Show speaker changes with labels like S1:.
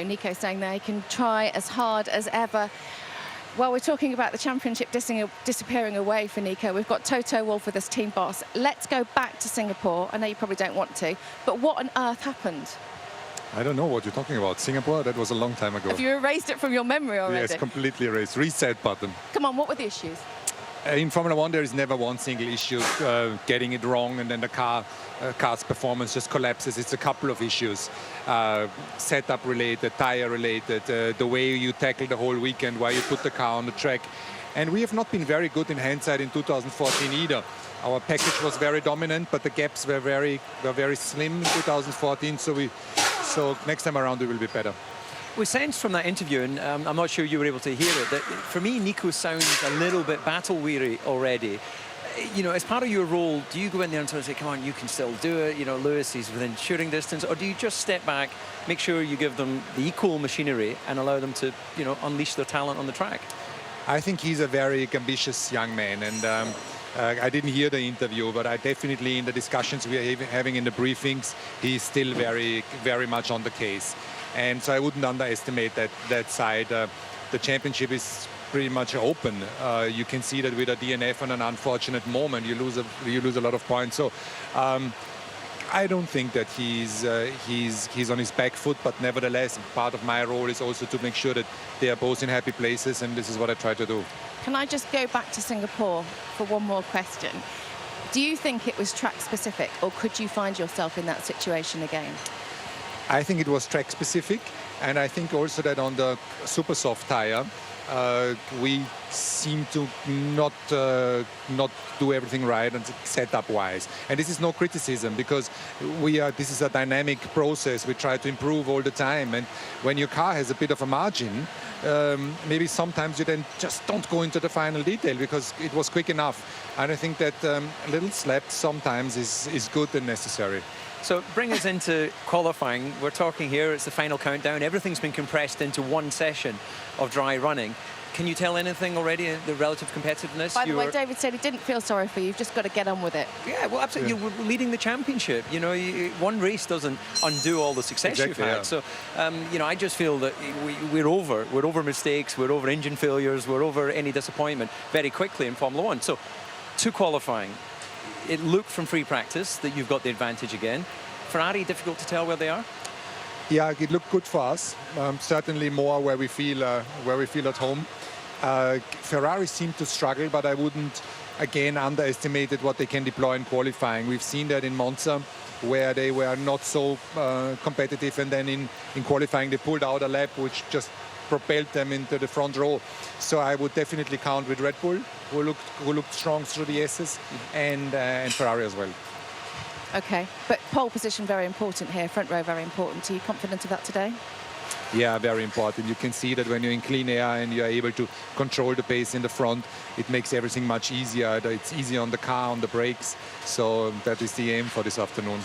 S1: Nico saying they can try as hard as ever. Well, we're talking about the championship disappearing away for Nico. We've got Toto Wolff with us, team boss. Let's go back to Singapore. I know you probably don't want to, but what on earth happened?
S2: I don't know what you're talking about. Singapore, that was a long time ago.
S1: Have you erased it from your memory already?
S2: Yes, completely erased. Reset button.
S1: Come on, what were the issues?
S2: In Formula One, there is never one single issue, getting it wrong, and then the car's performance just collapses. It's a couple of issues, setup related, tire related, the way you tackle the whole weekend, why you put the car on the track. And we have not been very good in hindsight in 2014 either. Our package was very dominant, but the gaps were very slim in 2014. So next time around, we will be better.
S3: We sensed from that interview, and I'm not sure you were able to hear it, that for me, Nico sounds a little bit battle-weary already. You know, as part of your role, do you go in there and sort of say, come on, you can still do it, you know, Lewis, he's within shooting distance, or do you just step back, make sure you give them the equal machinery and allow them to, you know, unleash their talent on the track?
S2: I think he's a very ambitious young man, and I didn't hear the interview, but I definitely, in the discussions we are having in the briefings, he's still very much on the case. And so I wouldn't underestimate that side. The championship is pretty much open. You can see that with a DNF on an unfortunate moment, you lose a lot of points. So I don't think that he's on his back foot, but nevertheless, part of my role is also to make sure that they are both in happy places, and this is what I try to do.
S1: Can I just go back to Singapore for one more question? Do you think it was track specific, or could you find yourself in that situation again?
S2: I think it was track specific, and I think also that on the super soft tire, we seem to not do everything right and setup wise. And this is no criticism, because this is a dynamic process. We try to improve all the time, and when your car has a bit of a margin, maybe sometimes you then just don't go into the final detail because it was quick enough. And I think that a little slap sometimes is good and necessary.
S3: So bring us into qualifying. We're talking here, it's the final countdown. Everything's been compressed into one session of dry running. Can you tell anything already in the relative competitiveness?
S1: By the way, David said he didn't feel sorry for you. You've just got to get on with it.
S3: Yeah, well, absolutely. Yeah. You're leading the championship. You know, one race doesn't undo all the success you've had. Yeah. So, you know, I just feel that we're over mistakes, we're over engine failures, we're over any disappointment very quickly in Formula One. So, to qualifying, it looked from free practice that you've got the advantage again. Ferrari, difficult to tell where they are?
S2: Yeah, it looked good for us. Certainly more where we feel at home. Ferrari seemed to struggle, but I wouldn't, again, underestimate what they can deploy in qualifying. We've seen that in Monza, where they were not so competitive, and then in qualifying they pulled out a lap which just propelled them into the front row. So I would definitely count with Red Bull, who looked strong through the S's, and Ferrari as well.
S1: Okay, but pole position very important here, front row very important. Are you confident of that today?
S2: Yeah, very important. You can see that when you're in clean air and you're able to control the pace in the front, it makes everything much easier. It's easier on the car, on the brakes. So that is the aim for this afternoon.